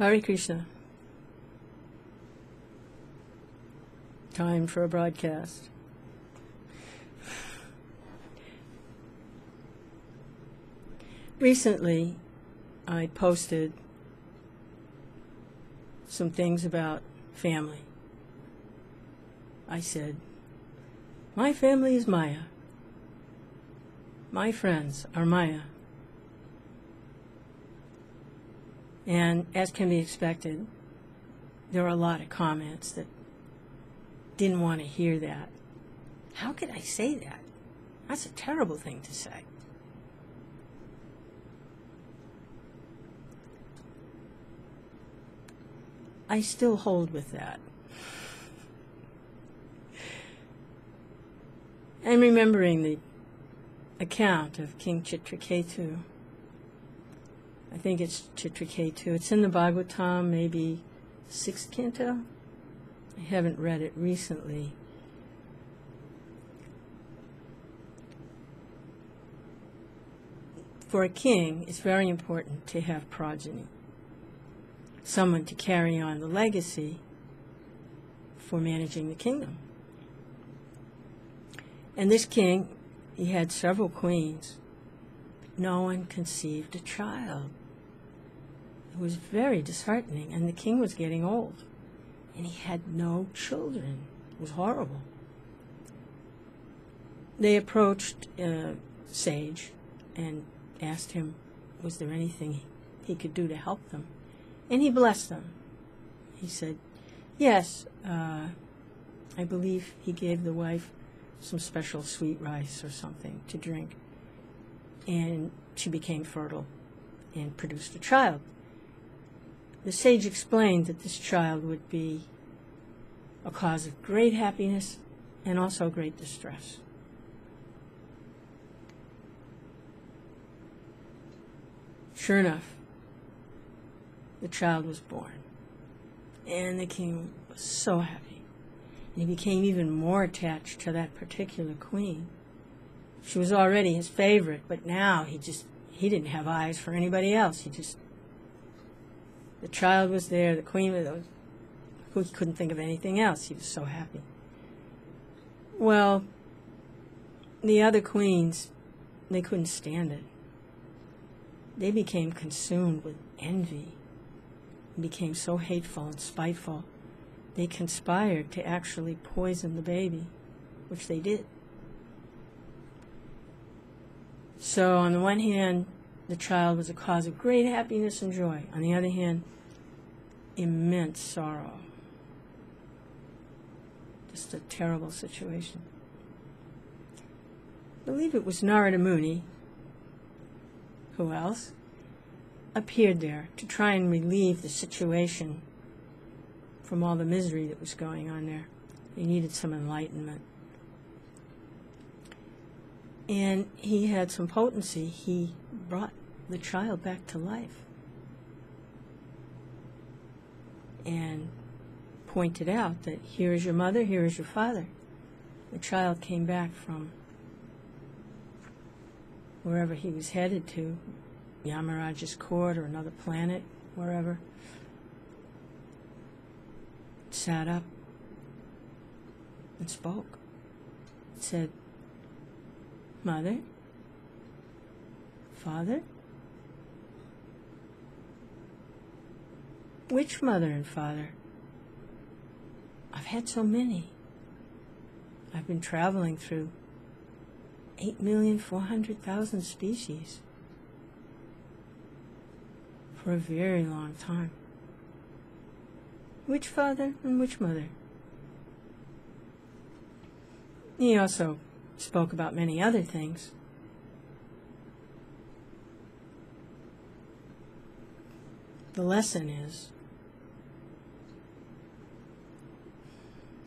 Hare Krishna. Time for a broadcast. Recently, I posted some things about family. I said, my family is Maya. My friends are Maya. And as can be expected, there were a lot of comments that didn't want to hear that. How could I say that? That's a terrible thing to say. I still hold with that. I'm remembering the account of King Chitraketu. I think it's Chitraketu. It's in the Bhagavatam, maybe 6th canto. I haven't read it recently. For a king, it's very important to have progeny. Someone to carry on the legacy for managing the kingdom. And this king, he had several queens. No one conceived a child. It was very disheartening, and the king was getting old, and he had no children. It was horrible. They approached a sage and asked him, was there anything he could do to help them? And he blessed them. He said, yes, I believe he gave the wife some special sweet rice or something to drink. And she became fertile and produced a child. The sage explained that this child would be a cause of great happiness and also great distress. Sure enough, the child was born, and the king was so happy. And he became even more attached to that particular queen. She was already his favorite, but now he didn't have eyes for anybody else. The child was there, the queen was there. He couldn't think of anything else. He was so happy. Well, the other queens, they couldn't stand it. They became consumed with envy and became so hateful and spiteful. They conspired to actually poison the baby, which they did. So on the one hand, the child was a cause of great happiness and joy. On the other hand, immense sorrow. Just a terrible situation. I believe it was Nārada Muni, who else, appeared there to try and relieve the situation from all the misery that was going on there. They needed some enlightenment. And he had some potency. He brought the child back to life and pointed out that here is your mother, here is your father. The child came back from wherever he was headed to, Yamaraja's court or another planet, wherever. Sat up and spoke. Said, Mother, Father? Which mother and father? I've had so many. I've been traveling through 8,400,000 species for a very long time. Which father and which mother? He also spoke about many other things. The lesson is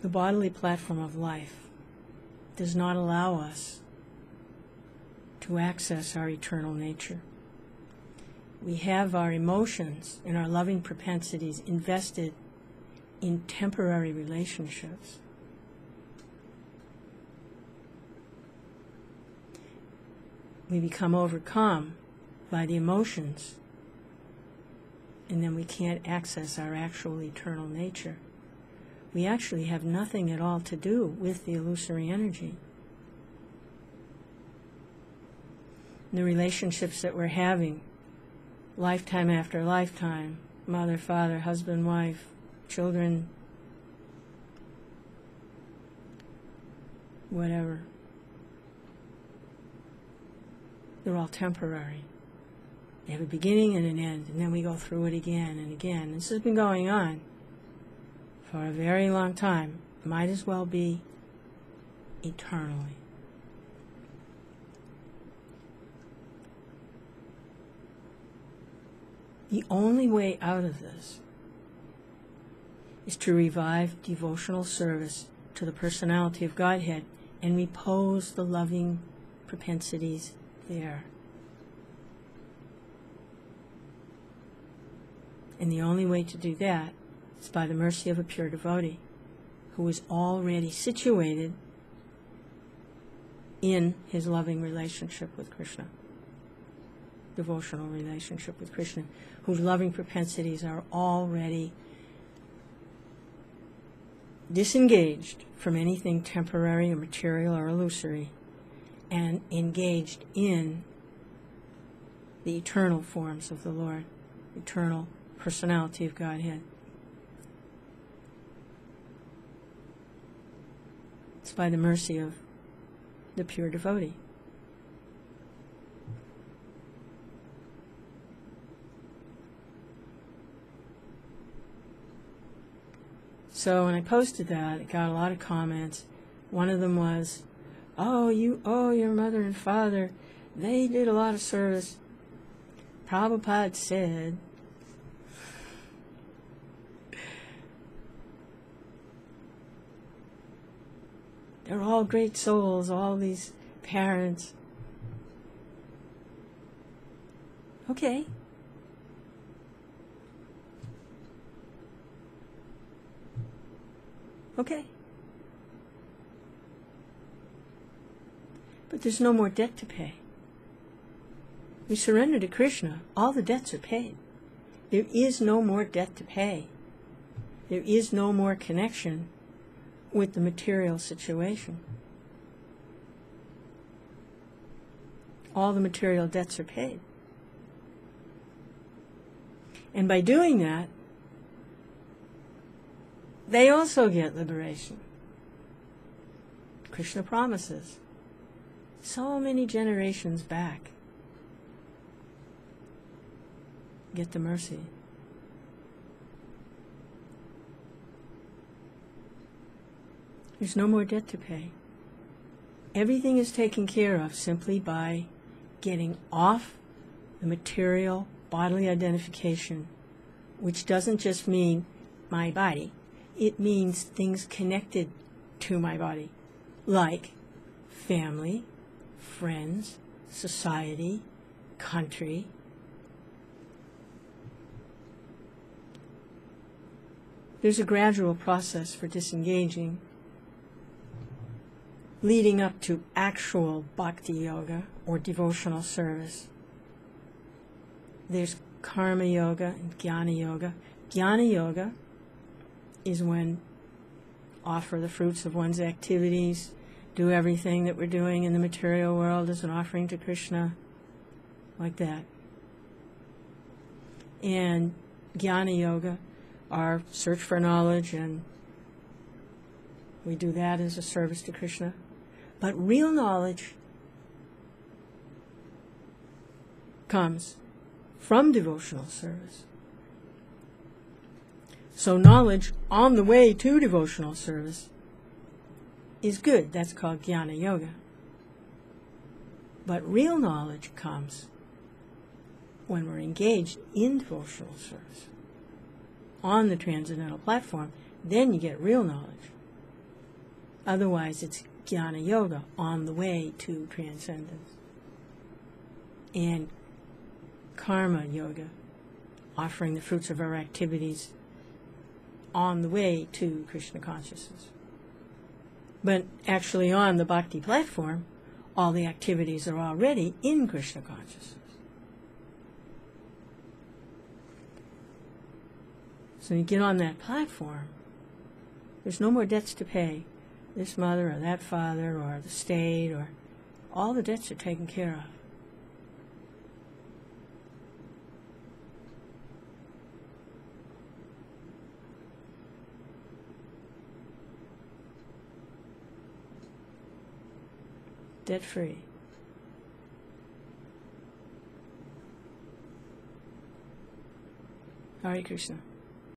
the bodily platform of life does not allow us to access our eternal nature. We have our emotions and our loving propensities invested in temporary relationships. We become overcome by the emotions and then we can't access our actual eternal nature. We actually have nothing at all to do with the illusory energy. The relationships that we're having, lifetime after lifetime, mother, father, husband, wife, children, whatever, they're all temporary. They have a beginning and an end, and then we go through it again and again. This has been going on for a very long time. Might as well be eternally. The only way out of this is to revive devotional service to the personality of Godhead and repose the loving propensities there. And the only way to do that is by the mercy of a pure devotee who is already situated in his loving relationship with Krishna, devotional relationship with Krishna, whose loving propensities are already disengaged from anything temporary or material or illusory and engaged in the eternal forms of the Lord, eternal personality of Godhead. It's by the mercy of the pure devotee. So when I posted that, it got a lot of comments. One of them was, your mother and father, they did a lot of service. Prabhupada said, they're all great souls, all these parents. Okay. Okay. But there's no more debt to pay. We surrender to Krishna. All the debts are paid. There is no more debt to pay. There is no more connection with the material situation. All the material debts are paid. And by doing that, they also get liberation. Krishna promises so many generations back. Get the mercy. There's no more debt to pay. Everything is taken care of simply by getting off the material bodily identification, which doesn't just mean my body. It means things connected to my body, like family, friends, society, country. There's a gradual process for disengaging, leading up to actual bhakti yoga or devotional service. There's karma yoga and jnana yoga. Jnana yoga is when offer the fruits of one's activities, do everything that we're doing in the material world as an offering to Krishna, like that. And jnana yoga, our search for knowledge, and we do that as a service to Krishna. But real knowledge comes from devotional service. So knowledge on the way to devotional service is good. That's called jnana yoga. But real knowledge comes when we're engaged in devotional service on the transcendental platform. Then you get real knowledge. Otherwise, it's jnana yoga on the way to transcendence. And karma yoga, offering the fruits of our activities on the way to Krishna consciousness. But actually on the bhakti platform, all the activities are already in Krishna consciousness. So when you get on that platform, there's no more debts to pay. This mother or that father or the state, or all the debts are taken care of. Debt-free. Hare Krishna.